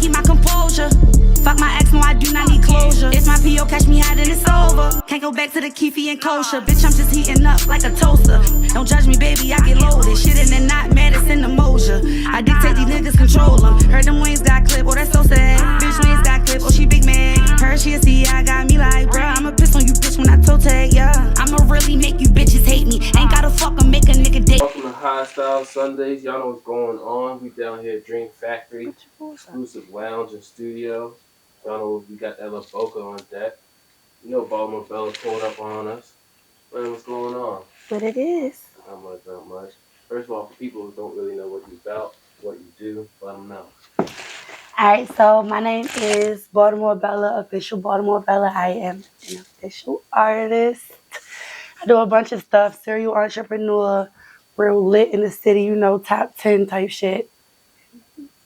keep my composure. Fuck my ex, no, I do not need closure. It's my PO, catch me hiding, it's over. Can't go back to the Keefy and kosher. Bitch, I'm just heating up like a toaster. Don't judge me, baby, I get loaded. Shit in and not mad, it's in the moja. I dictate these niggas, control them. Heard them wings got clip, oh, that's so sad. Bitch, wings got clip, oh, she big man. Heard she a CI, got me like, bruh, I'ma piss on you, bitch, when I toe tag, yeah. I'ma really make you bitches hate me. Ain't gotta fuck or make a nigga date. Welcome to High Style Sundays. Y'all know what's going on. We down here at Dream Factory, exclusive lounge and studio. Y'all know we got that little Boca on deck. You know Baltimore Bella pulled up on us. Man, what's going on? What it is. Not much, not much. First of all, for people who don't really know what you about, what you do, let them know. Alright, so my name is Baltimore Bella, official Baltimore Bella. I am an official artist. I do a bunch of stuff, serial entrepreneur, real lit in the city, you know, top 10 type shit.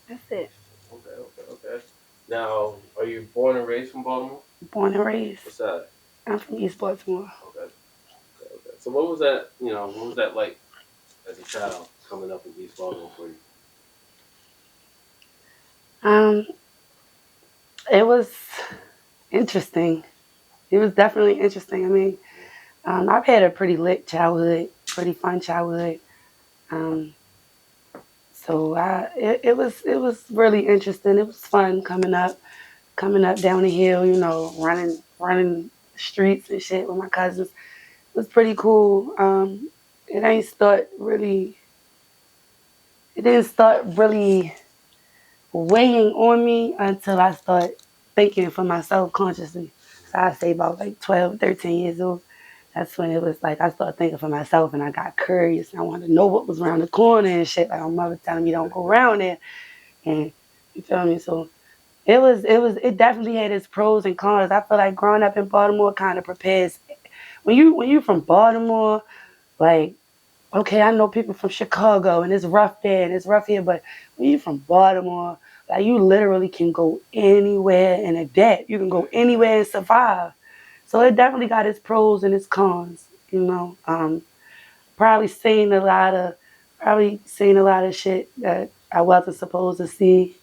That's it. Okay. Now, are you born and raised from Baltimore? Born and raised. What's that? I'm from East Baltimore. Okay. So what was that, what was that like as a child coming up in East Baltimore for you? It was interesting. It was definitely interesting. I mean, I've had a pretty lit childhood, pretty fun childhood. It was really interesting. It was fun coming up down the hill, you know, running the streets and shit with my cousins. It was pretty cool. It didn't start really weighing on me until I start thinking for myself consciously. So I say about like 12, 13 years old. That's when it was like I started thinking for myself and I got curious and I wanted to know what was around the corner and shit. Like my mother telling me don't go around there. And you feel me? So it definitely had its pros and cons. I feel like growing up in Baltimore kind of prepares when you from Baltimore, like, okay, I know people from Chicago and it's rough there and it's rough here, but when you from Baltimore, like you literally can go anywhere and adapt. You can go anywhere and survive. So it definitely got its pros and its cons, you know. Probably seen a lot of shit that I wasn't supposed to see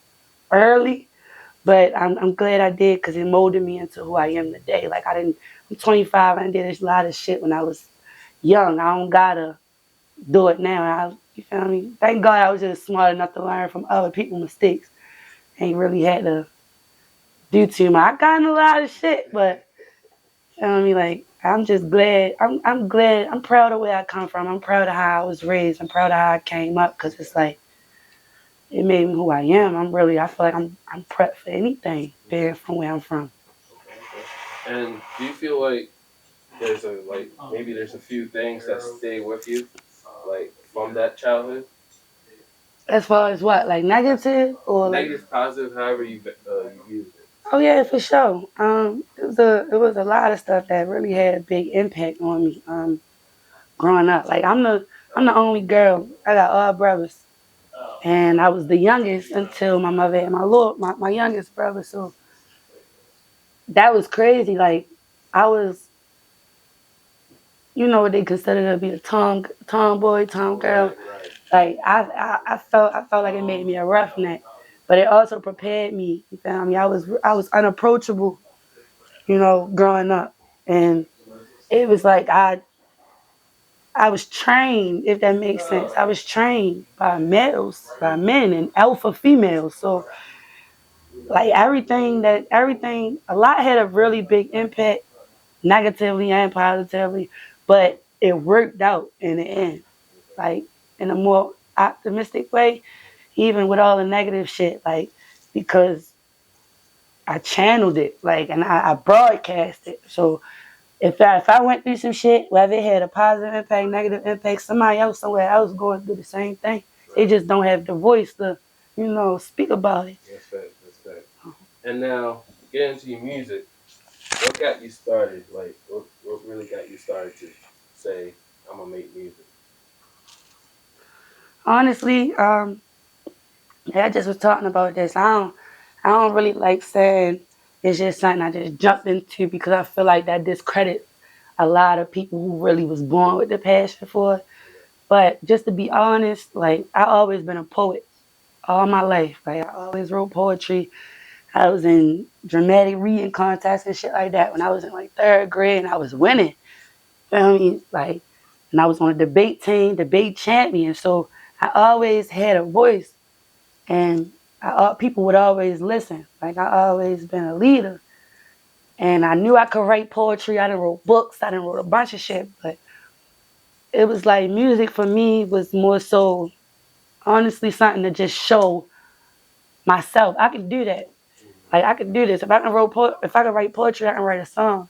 early, but I'm glad I did because it molded me into who I am today. Like I'm 25 and I did a lot of shit when I was young. I don't gotta do it now. You feel me? Thank God I was just smart enough to learn from other people's mistakes. Ain't really had to do too much. I got in a lot of shit, but you know what I mean? Like, I'm just glad. I'm glad. I'm proud of where I come from. I'm proud of how I was raised. I'm proud of how I came up because it's like, it made me who I am. I feel like I'm prepped for anything being from where I'm from. Okay. And do you feel like maybe there's a few things that stay with you, like from that childhood? As far as what, like negative or Negative, like, positive, however you use it. oh yeah, for sure. It was a lot of stuff that really had a big impact on me. Growing up, like I'm the only girl. I got all brothers, and I was the youngest until my mother had my youngest brother. So that was crazy. Like I was, you know what they consider to be a tomboy, tom girl. Right. Like I felt like it made me a roughneck, but it also prepared me. You feel me? I was unapproachable, you know, growing up, and it was like I was trained, if that makes sense. I was trained by men and alpha females. So like a lot had a really big impact, negatively and positively, but it worked out in the end. Like in a more optimistic way, even with all the negative shit, like because I channeled it, like, and I broadcast it. So if I went through some shit, whether it had a positive impact, negative impact, somebody else somewhere else going through the same thing. They just don't have the voice to, you know, speak about it. That's fact. And now, get into your music. What got you started? Like, what really got you started to say, I'm gonna make music? Honestly, I just was talking about this. I don't really like saying it's just something I just jumped into because I feel like that discredits a lot of people who really was born with the passion for it. But just to be honest, like I always been a poet. all my life. Like I always wrote poetry. I was in dramatic reading contests and shit like that when I was in like third grade, and I was winning. Feel me? Like, and I was on a debate team, debate champion. So I always had a voice, and people would always listen. Like I always been a leader, and I knew I could write poetry. I done wrote books. I done wrote a bunch of shit, but it was like music for me was more so honestly something to just show myself. I could do that. Like I could do this. If I could write poetry, I can write a song.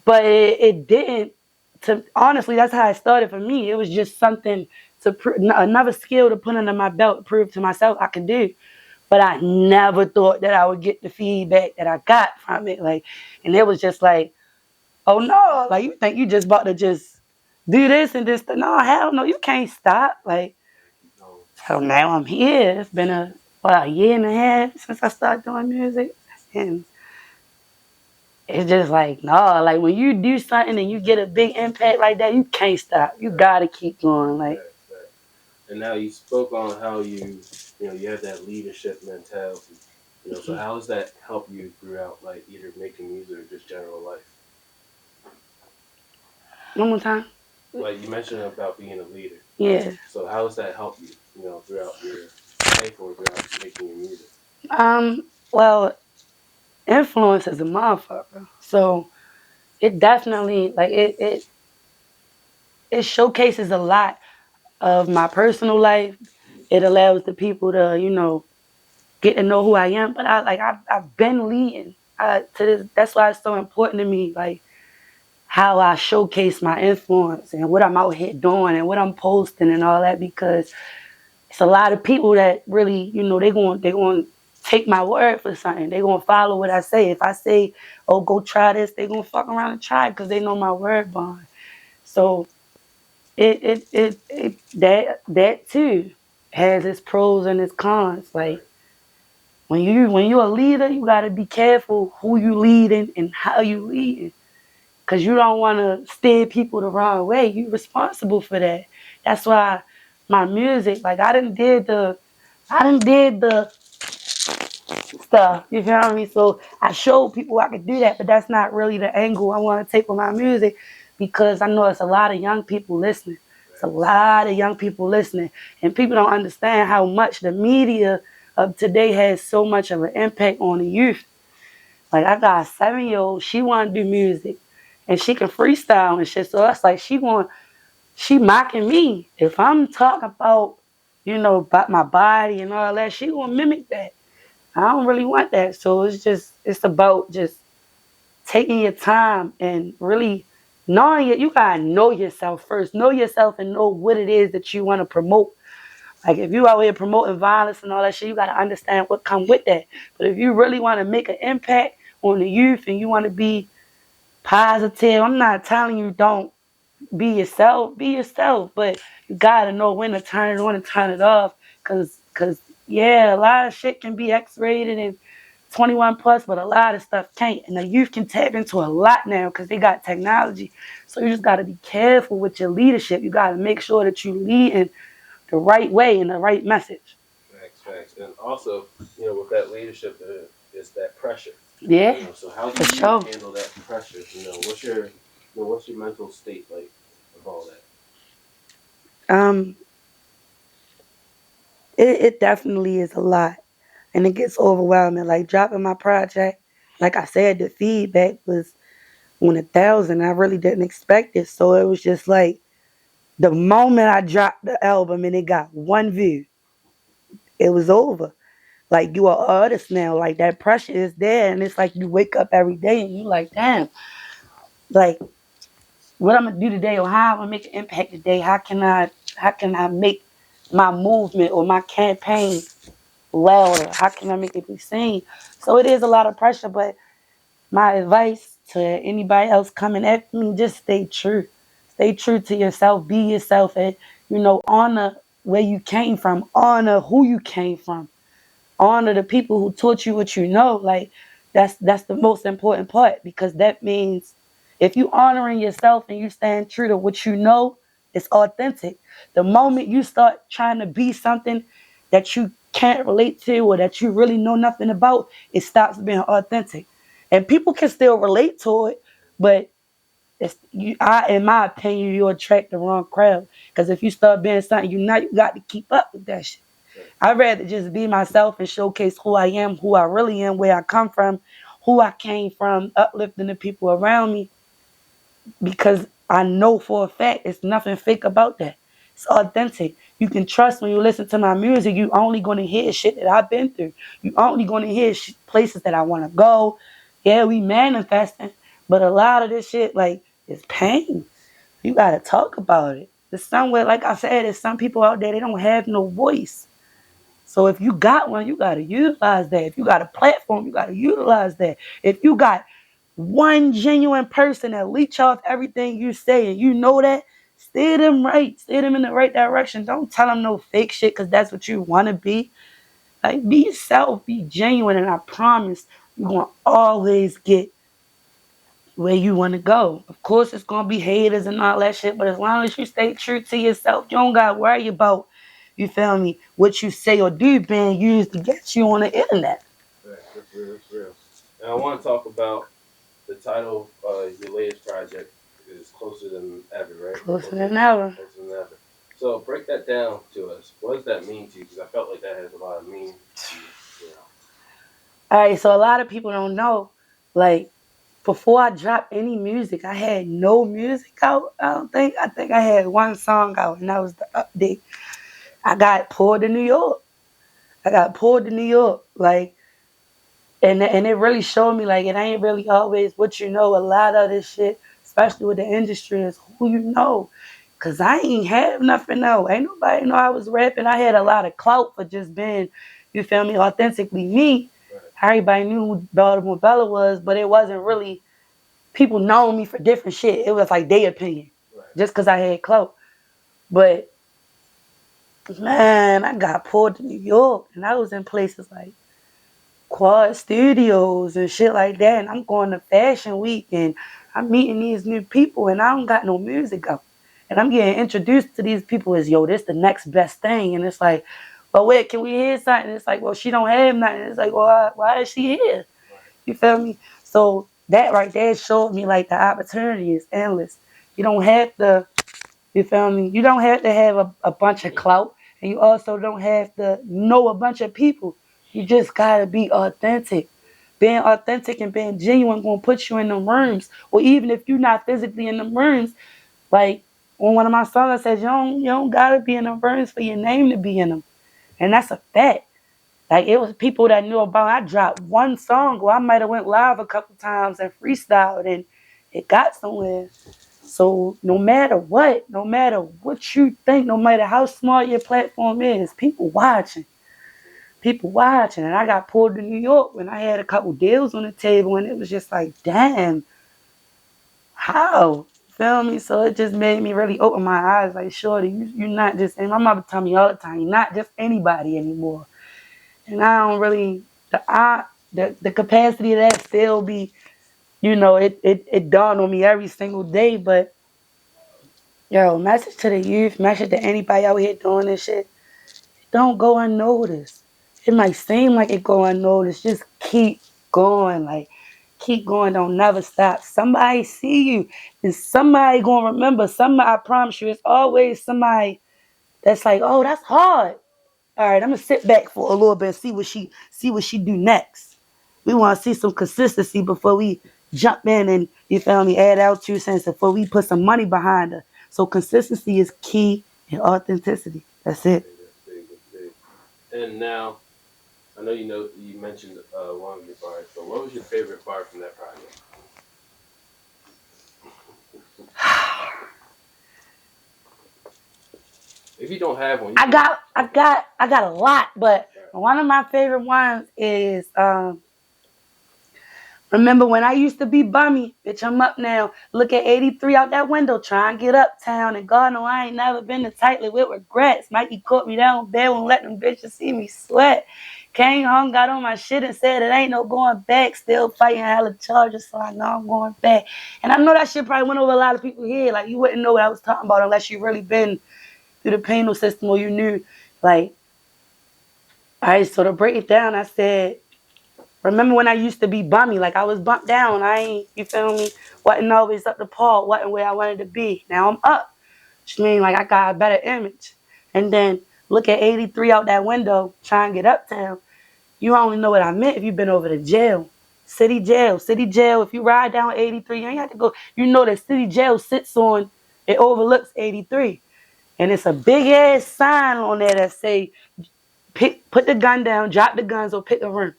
But it didn't. To honestly, that's how it started for me. It was just something another skill to put under my belt to prove to myself I could do. But I never thought that I would get the feedback that I got from it. Like, and it was just like, oh no, like you think you just about to just do this and this? No, hell no, you can't stop. Like, so now I'm here. It's been a year and a half since I started doing music, and it's just like, no, like when you do something and you get a big impact like that, you can't stop. You gotta keep going. Like, Right. And now you spoke on how you have that leadership mentality. So how does that help you throughout, like either making music or just general life? one more time. Like you mentioned about being a leader. Yeah. So how does that help you, throughout your life or throughout making your music? Well, influence is a motherfucker. So it definitely like it showcases a lot of my personal life. It allows the people to, get to know who I am. But I've been leading. To this, that's why it's so important to me. Like how I showcase my influence and what I'm out here doing and what I'm posting and all that, because it's a lot of people that really, they going to take my word for something. They going to follow what I say. If I say, oh, go try this, they going to fuck around and try it because they know my word bond. So that too has its pros and its cons. Like when you're a leader, you got to be careful who you leading and how you leading. Cause you don't want to steer people the wrong way. You're responsible for that. That's why my music, like I done did the stuff. You feel me? So I showed people I could do that, but that's not really the angle I want to take with my music, because I know it's a lot of young people listening. It's a lot of young people listening, and people don't understand how much the media of today has so much of an impact on the youth. Like I got a 7-year-old, she want to do music, and she can freestyle and shit. So that's like she mocking me. If I'm talking about my body and all that, she gonna mimic that. I don't really want that. So it's about just taking your time and really knowing it. You gotta know yourself first. Know yourself and know what it is that you want to promote. Like if you out here promoting violence and all that shit, you gotta understand what come with that. But if you really want to make an impact on the youth and you want to be positive, I'm not telling you don't be yourself. Be yourself, but you gotta know when to turn it on and turn it off. Cause yeah, a lot of shit can be X-rated and 21 plus, but a lot of stuff can't. And the youth can tap into a lot now because they got technology. So you just gotta be careful with your leadership. You gotta make sure that you lead in the right way and the right message. Facts. And also, with that leadership, is that pressure. Yeah, So how do for you sure. handle that pressure? What's your mental state like of all that? Um, it definitely is a lot, and it gets overwhelming. Like dropping my project, like I said, the feedback was 1,000. I really didn't expect it, so it was just like the moment I dropped the album and it got one view, it was over. Like you are an artist now. Like that pressure is there, and it's like you wake up every day and you like, damn, like what I'm gonna do today, or how I'm gonna make an impact today. How can I make my movement or my campaign louder? How can I make it be seen? So it is a lot of pressure, but my advice to anybody else coming at me, just stay true. Stay true to yourself. Be yourself, and honor where you came from. Honor who you came from. Honor the people who taught you what you know. Like that's the most important part, because that means if you honoring yourself and you stand true to what you know, it's authentic. The moment you start trying to be something that you can't relate to or that you really know nothing about, it stops being authentic. And people can still relate to it, but in my opinion, you attract the wrong crowd. Because if you start being something you not, you got to keep up with that shit. I'd rather just be myself and showcase who I am, who I really am, where I come from, who I came from, uplifting the people around me, because I know for a fact it's nothing fake about that. It's authentic. You can trust when you listen to my music. You only gonna hear shit that I've been through. You only gonna hear places that I want to go. Yeah, we manifesting, but a lot of this shit like is pain. You gotta talk about it. There's somewhere, like I said, there's some people out there they don't have no voice. So if you got one, you gotta utilize that. If you got a platform, you gotta utilize that. If you got one genuine person that leech off everything you say and you know that, steer them right. Steer them in the right direction. Don't tell them no fake shit because that's what you want to be. Like, be yourself. Be genuine. And I promise you're going to always get where you want to go. Of course, it's going to be haters and all that shit. But as long as you stay true to yourself, you don't got to worry about, you feel me, what you say or do being used to get you on the internet. Right, that's real. That's real. And I want to talk about the title of your latest project is Closer Than Ever, right? Closer than ever. Closer Than Ever. So break that down to us. What does that mean to you? Because I felt like that has a lot of meaning to you. All right, so a lot of people don't know, like, before I dropped any music, I had no music out. I think I had one song out, and that was the update. I got pulled to New York. Like, and it really showed me like it ain't really always what you know. A lot of this shit, especially with the industry, is who you know. Cause I ain't have nothing else. Ain't nobody know I was rapping. I had a lot of clout for just being, you feel me, authentically me. Everybody knew who Baltimore Bella was, but it wasn't really people knowing me for different shit. It was like their opinion, just because I had clout. But man, I got pulled to New York, and I was in places like Quad Studios and shit like that. And I'm going to Fashion Week, and I'm meeting these new people, and I don't got no music out. And I'm getting introduced to these people as, yo, this the next best thing. And it's like, well, wait, can we hear something? It's like, well, she don't have nothing. It's like, well, why is she here? You feel me? So that right there showed me like the opportunity is endless. You don't have to, you feel me? You don't have to have a bunch of clout, and you also don't have to know a bunch of people. You just gotta be authentic. Being authentic and being genuine gonna put you in the rooms. Or even if you're not physically in the rooms, like on one of my songs I said, you don't gotta be in the rooms for your name to be in them. And that's a fact. Like, it was people that knew about. I dropped one song, or I might have went live a couple times and freestyled, and it got somewhere. So no matter what you think, no matter how small your platform is, people watching. And I got pulled to New York when I had a couple deals on the table, and it was just like, damn, how? Feel me? So it just made me really open my eyes. Like, shorty, you're not just, and my mother tell me all the time, you're not just anybody anymore. And I don't really, the capacity of that still be, it dawned on me every single day. But yo, message to the youth, message to anybody out here doing this shit. Don't go unnoticed. It might seem like it go unnoticed. Just keep going. Like, keep going. Don't never stop. Somebody see you. And somebody gonna remember. Somebody, I promise you, it's always somebody that's like, oh, that's hard. All right, I'm gonna sit back for a little bit and see what she do next. We want to see some consistency before we jump in and, you feel me, add our 2 cents before we put some money behind her. So consistency is key, and authenticity. That's it. That's big. And now, I know you mentioned one of your bars, but what was your favorite bar from that project? If you don't have one, I got a lot, but one of my favorite ones is remember when I used to be bummy? Bitch, I'm up now. Look at 83 out that window, trying to get uptown. And God know I ain't never been to tightly with regrets. Mikey caught me down bad, won't let them bitches see me sweat. Came home, got on my shit and said it ain't no going back. Still fighting hella charges, so I know I'm going back. And I know that shit probably went over a lot of people here. Like, you wouldn't know what I was talking about unless you really been through the penal system or you knew, like, All right, so to break it down, I said, remember when I used to be bummy? Like I was bumped down. I ain't, you feel me? Wasn't always up to par. Wasn't where I wanted to be. Now I'm up. Which means like I got a better image. And then look at 83 out that window trying to get uptown. You only know what I meant if you've been over to jail. City jail. City jail. If you ride down 83, you ain't have to go. You know that city jail sits on, it overlooks 83. And it's a big ass sign on there that say, put the gun down, drop the guns, or pick a room.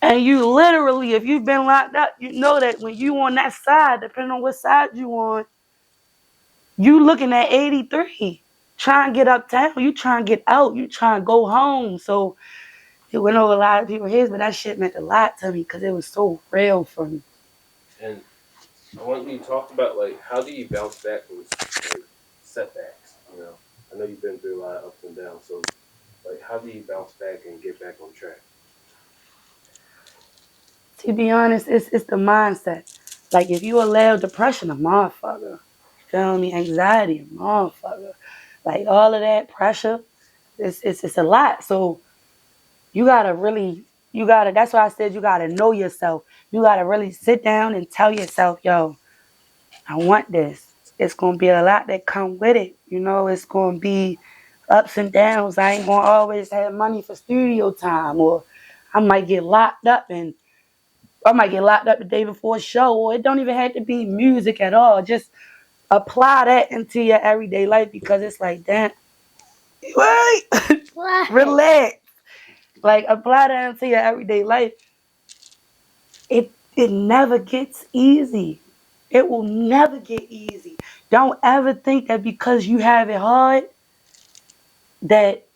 And you literally, if you've been locked up, you know that when you on that side, depending on what side you on, you looking at 83. Trying to get uptown, you trying to get out, you trying to go home. So it went over a lot of people's heads, but that shit meant a lot to me because it was so real for me. And I want you to talk about like how do you bounce back from like setbacks? You know, I know you've been through a lot of ups and downs. So like, how do you bounce back and get back on track? To be honest, it's the mindset. Like if you allow depression, a motherfucker. Feel me? Anxiety, a motherfucker. Like all of that pressure, it's a lot. So you gotta really, that's why I said you gotta know yourself. You gotta really sit down and tell yourself, yo, I want this. It's gonna be a lot that come with it. You know, it's gonna be ups and downs. I ain't gonna always have money for studio time, or I might get locked up and I might get locked up the day before a show, or it don't even have to be music at all. Just apply that into your everyday life because it's like, damn, wait, relax. Like apply that into your everyday life. It never gets easy. It will never get easy. Don't ever think that because you have it hard that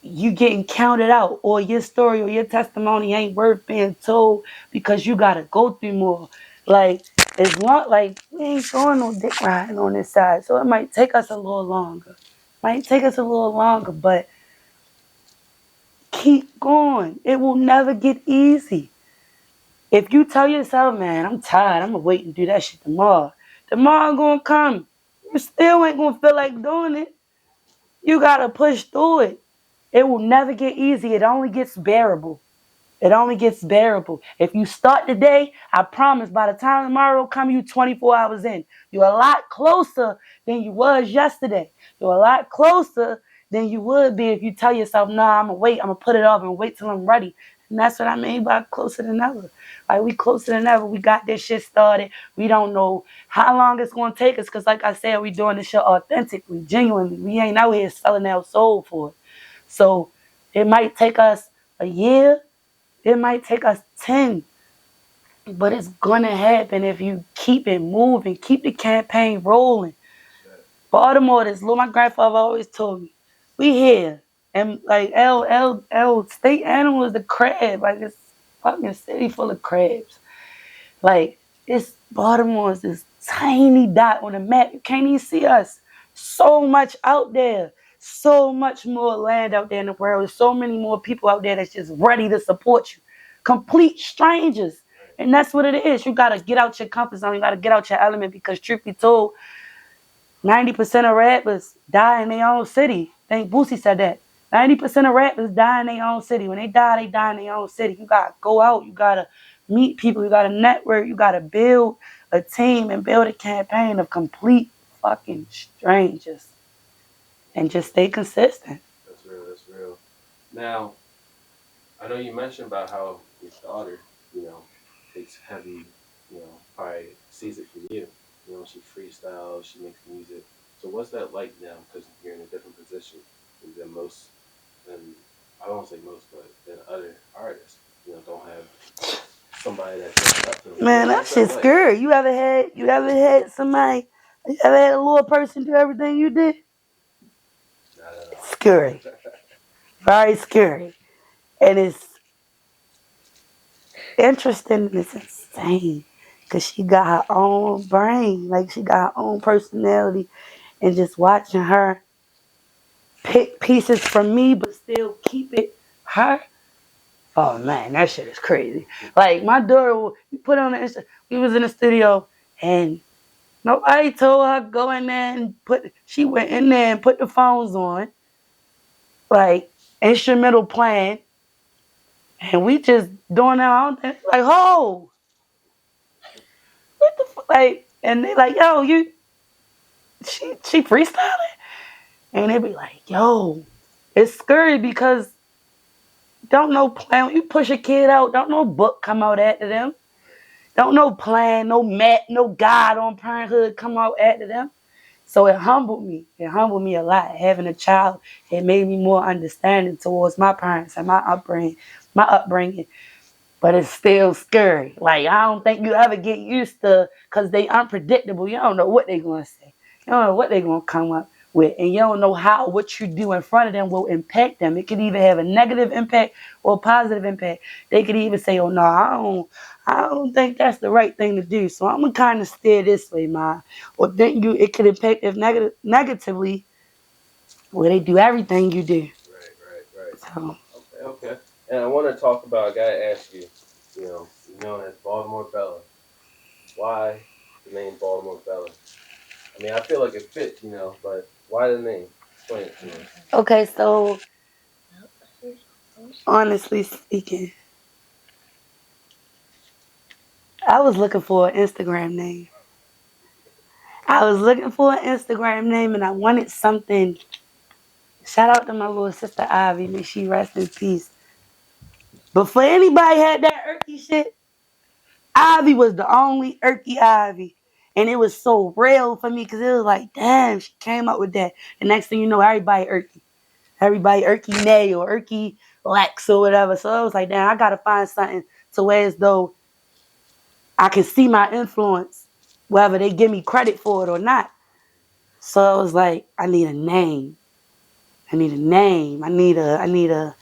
you getting counted out or your story or your testimony ain't worth being told because you gotta go through more. Like it's not like we ain't throwing no dick riding on this side, so it might take us a little longer. But keep going. It will never get easy. If you tell yourself, man, I'm tired, I'm gonna wait and do that shit tomorrow. Tomorrow gonna come. You still ain't gonna feel like doing it. You gotta push through it. It will never get easy. It only gets bearable. It only gets bearable. If you start today, I promise by the time tomorrow come, you 24 hours in. You're a lot closer than you was yesterday. You're a lot closer than you would be if you tell yourself, nah, I'm going to wait. I'm going to put it off and wait till I'm ready. And that's what I mean by closer than ever. Like, we closer than ever. We got this shit started. We don't know how long it's going to take us because, like I said, we doing this shit authentically, genuinely. We ain't out here selling our soul for it. So it might take us a year. It might take us 10, but it's going to happen if you keep it moving, keep the campaign rolling. Baltimore, this little, my grandfather always told me, we here. And like L state animal is the crab. Like it's fucking city full of crabs. Like it's Baltimore is this tiny dot on the map. You can't even see us. So much out there. So much more land out there in the world. There's so many more people out there that's just ready to support you. Complete strangers. And that's what it is. You gotta get out your comfort zone. You gotta get out your element because truth be told, 90% of rappers die in their own city. I think Boosie said that. 90% of rappers die in their own city. When they die in their own city. You gotta go out. You gotta meet people. You gotta network. You gotta build a team and build a campaign of complete fucking strangers. And just stay consistent. That's real. That's real. Now, I know you mentioned about how your daughter, you know, takes heavy, you know, probably sees it from you. You know, she freestyles, she makes music. So what's that like now? Because you're in a different position than most, than I don't want to say most, but than other artists. You know, don't have somebody that looks up to them. Man, that shit's scary. You ever had somebody, you ever had a little person do everything you did? Not at all. Scary. Very scary. And it's interesting and it's insane. Cause she got her own brain. Like she got her own personality. And just watching her pick pieces from me but still keep it her. Oh man, that shit is crazy. Like my daughter, we put on the Insta, we was in the studio and nobody told her go in there and she went in there and put the phones on. Like instrumental playing, and we just doing our own thing. Like, oh, what the fuck? Like, and they like, yo, she freestyling, and they be like, yo, it's scary because don't no plan. You push a kid out, don't no book come out after them. Don't no plan, no God on Parenthood come out after them. So it humbled me. It humbled me a lot. Having a child, it made me more understanding towards my parents and my upbringing. But it's still scary. Like, I don't think you ever get used to, because they unpredictable. You don't know what they're going to say. You don't know what they're going to come up with. And you don't know how what you do in front of them will impact them. It could either have a negative impact or a positive impact. They could even say, oh, no, I don't think that's the right thing to do. So I'm going to kind of steer this way, Ma. Or think it could impact if negatively, where they do everything you do. Right. So, Okay. And I want to talk about. I gotta ask you. You know, as Baltimore Bella. Why the name Baltimore Bella? I mean, I feel like it fits, but why the name? Explain it to me. okay, so honestly speaking, I was looking for an Instagram name. And I wanted something. Shout out to my little sister Ivy, may she rest in peace. But for anybody had that irky shit, Ivy was the only irky Ivy. And it was so real for me because it was like, damn, she came up with that. The next thing you know, everybody irky. Everybody irky Nay or irky Lex or whatever. So I was like, damn, I gotta find something to where as though I can see my influence, whether they give me credit for it or not. So I was like, I need a name. I need a name. I need a,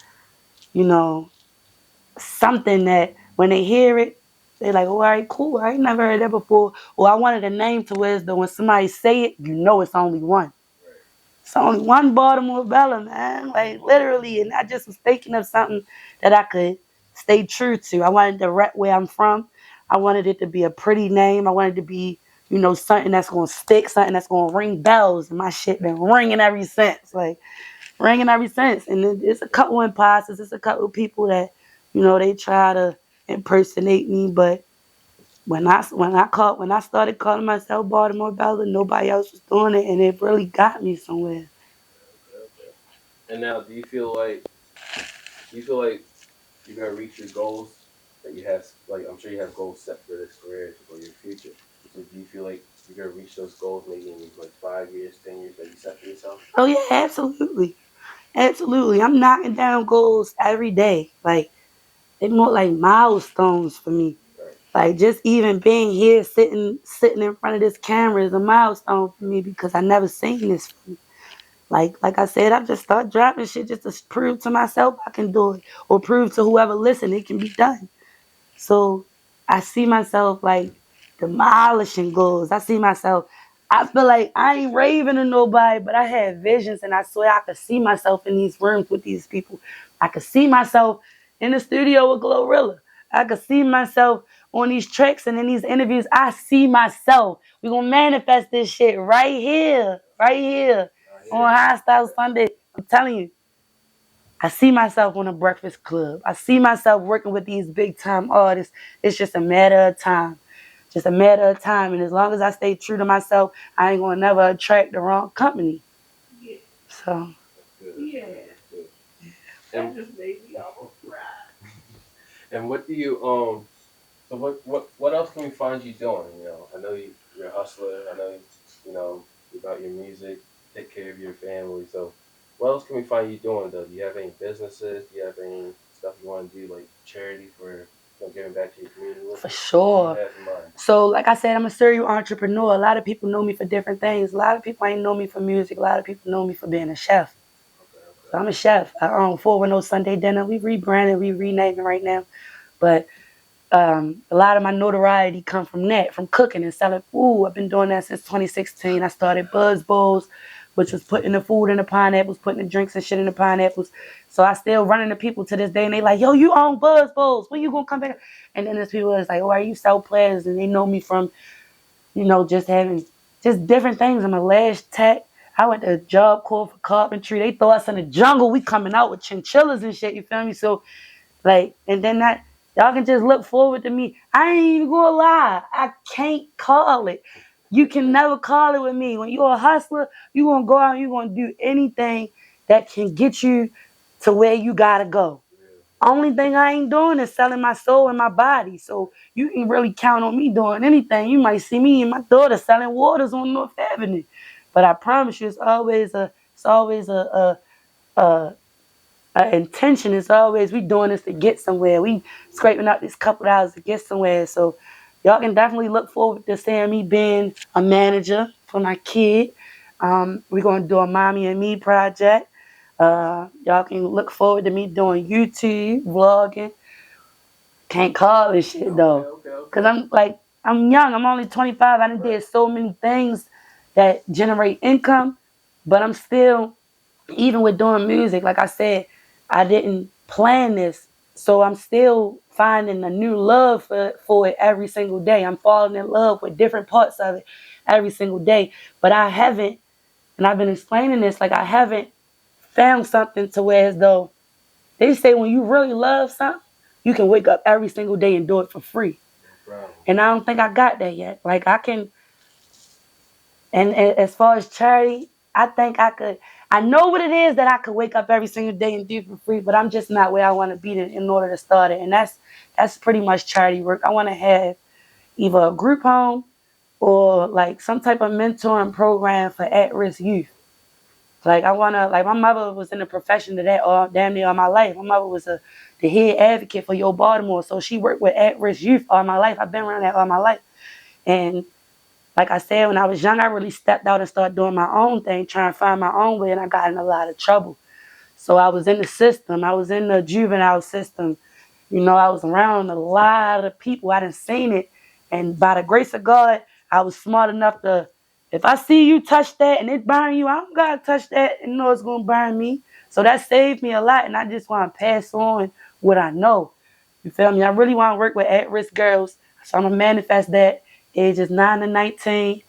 you know, something that when they hear it, they like, oh, all right, cool. I ain't never heard that before. Or I wanted a name to where though when somebody say it, you know it's only one. It's only one Baltimore Bella, man. Like literally, and I just was thinking of something that I could stay true to. I wanted to rep where I'm from. I wanted it to be a pretty name. I wanted it to be, something that's gonna stick, something that's gonna ring bells. And my shit been ringing ever since. Like ringing ever since. And it's a couple imposters, it's a couple people that, they try to impersonate me. But when I started calling myself Baltimore Bella, nobody else was doing it, and it really got me somewhere. Okay. And now, do you feel like you're gonna reach your goals that you have? Like, I'm sure you have goals set for this career or your future. So, do you feel like you're gonna reach those goals maybe in like 5 years, 10 years that you set for yourself? Oh yeah, absolutely, absolutely. I'm knocking down goals every day. Like they're more like milestones for me. Right. Like just even being here, sitting in front of this camera is a milestone for me because I never seen this. Like I said, I just start dropping shit just to prove to myself I can do it, or prove to whoever listen it can be done. So I see myself like demolishing goals. I feel like I ain't raving to nobody, but I had visions and I swear I could see myself in these rooms with these people. I could see myself in the studio with Glorilla. I could see myself on these tracks and in these interviews. I see myself. We're going to manifest this shit right here on High Style Sunday. I'm telling you. I see myself on a Breakfast Club. I see myself working with these big time artists. It's just a matter of time. Just a matter of time. And as long as I stay true to myself, I ain't gonna never attract the wrong company. Yeah. So Good. Yeah. Good. That And just made me almost cry. and what do you. So what else can we find you doing? I know you're a hustler. I know about your music, take care of your family. So what else can we find you doing though? Do you have any businesses? Do you have any stuff you want to do like charity for giving back to your community? for What do you sure. have in mind? So like I said, I'm a serial entrepreneur. A lot of people know me for different things. A lot of people ain't know me for music. A lot of people know me for being a chef. So Okay. I'm a chef. I own 410 Sunday Dinner. We rebranded, we renaming right now. But a lot of my notoriety come from that, from cooking and selling food. I've been doing that since 2016. I started Buzz Bowls, which was putting the food in the pineapples, putting the drinks and shit in the pineapples. So I still running the people to this day, and they like, yo, you own Buzz Bowls. When you gonna come back? And then there's people that's like, oh, are you sell players? And they know me from, just having just different things. I'm a lash tech. I went to Job Corps for carpentry. They throw us in the jungle. We coming out with chinchillas and shit. You feel me? So like, and then that y'all can just look forward to me. I ain't even gonna lie. I can't call it. You can never call it with me. When you're a hustler, you gonna go out and you gonna do anything that can get you to where you gotta go. Only thing I ain't doing is selling my soul and my body. So you can really count on me doing anything. You might see me and my daughter selling waters on North Avenue. But I promise you, it's always a intention. It's always we doing this to get somewhere. We scraping out these couple dollars to get somewhere. So y'all can definitely look forward to seeing me being a manager for my kid. We're gonna do a mommy and me project. Y'all can look forward to me doing YouTube, vlogging. Can't call this shit though. Cause I'm young. I'm only 25. I done did so many things that generate income, but I'm still, even with doing music, like I said, I didn't plan this. So I'm still finding a new love for it every single day. I'm falling in love with different parts of it every single day. But I haven't, and I've been explaining this, like I haven't found something to where as though they say when you really love something, you can wake up every single day and do it for free. And I don't think I got that yet. Like I can, and as far as charity, I think I could. I know what it is that I could wake up every single day and do for free, but I'm just not where I want to be in order to start it. And that's pretty much charity work. I want to have either a group home or like some type of mentoring program for at-risk youth. Like I wanna, like my mother was in the profession of that all damn near all my life. My mother was the head advocate for Yo Baltimore, so she worked with at-risk youth all my life. I've been around that all my life, and like I said, when I was young, I really stepped out and started doing my own thing, trying to find my own way, and I got in a lot of trouble. So I was in the system. I was in the juvenile system. You know, I was around a lot of people. I done seen it. And by the grace of God, I was smart enough to, if I see you touch that and it burn you, I don't got to touch that and know it's going to burn me. So that saved me a lot. And I just want to pass on what I know. You feel me? I really want to work with at-risk girls. So I'm going to manifest that ages 9 to 19.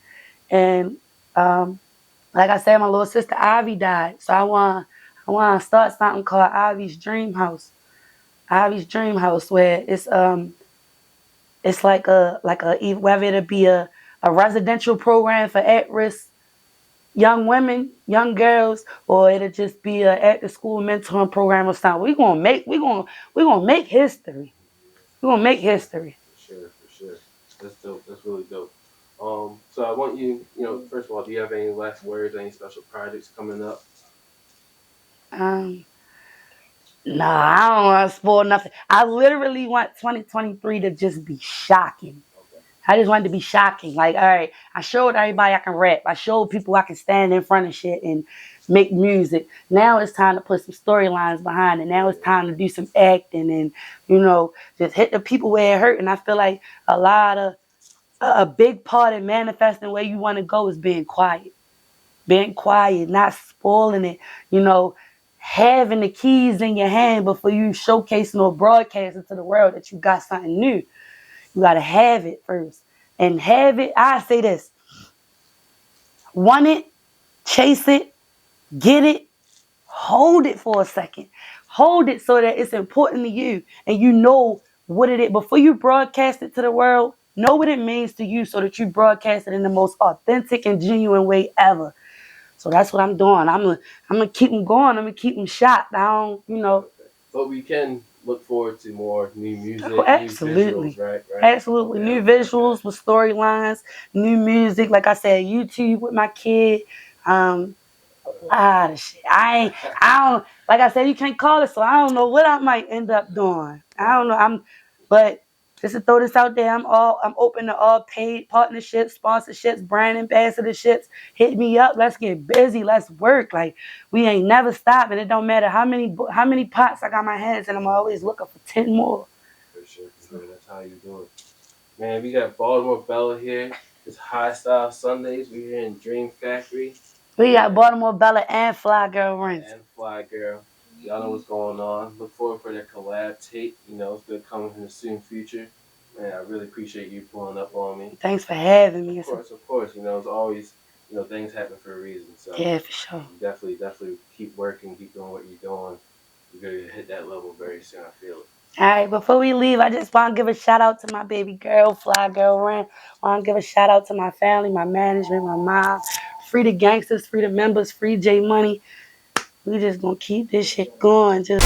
And like I said, my little sister Ivy died. So I want to start something called Ivy's Dream House. Ivy's Dream House, where it's like a whether it be a residential program for at-risk young women, young girls, or it'll just be a after school mentoring program or something. We're gonna make history. We're gonna make history. For sure. That's dope. That's really dope. So I want you, first of all, do you have any last words, any special projects coming up? Um, nah, I don't want to spoil nothing. I literally want 2023 to just be shocking. Okay. I just wanted to be shocking. Like, all right, I showed everybody I can rap. I showed people I can stand in front of shit and make music. Now it's time to put some storylines behind it. Now it's time to do some acting and, just hit the people where it hurt. And I feel like a big part in manifesting where you want to go is being quiet. Being quiet, not spoiling it, you know, having the keys in your hand before you showcasing or broadcasting to the world that you got something new. You got to have it first. And have it, I say this, want it, chase it, get it, hold it for a second. Hold it so that it's important to you and you know what it is. Before you broadcast it to the world, know what it means to you so that you broadcast it in the most authentic and genuine way ever. So that's what I'm doing. I'm gonna keep them going. I'm gonna keep them shot. I don't. But we can look forward to more new music, Oh, absolutely. new visuals, right? Absolutely. Okay, New okay. visuals with storylines, new music. Like I said, YouTube with my kid. The shit. I don't, like I said, you can't call it, so I don't know what I might end up doing. I don't know. But just to throw this out there, I'm open to all paid partnerships, sponsorships, brand ambassadorships. Hit me up. Let's get busy. Let's work. Like we ain't never stopping. It don't matter how many pots I got my hands in. I'm always looking for 10 more. For sure. That's how you do it. Man, we got Baltimore Bella here. It's High Style Sundays. We're here in Dream Factory. We got Baltimore Bella and Fly Girl Rings. And Fly Girl. Y'all know what's going on. Look forward for that collab tape. It's going to come in the soon future. Man, I really appreciate you pulling up on me. Thanks for having me. Of course. It's always things happen for a reason. So Yeah, for sure. you definitely keep working, keep doing what you're doing. You're gonna hit that level very soon. I feel it. All right, before we leave, I just want to give a shout out to my baby girl, Fly Girl Run. I want to give a shout out to my family, my management, my mom. Free the gangsters, free the members, free J Money. We just gonna keep this shit going. Just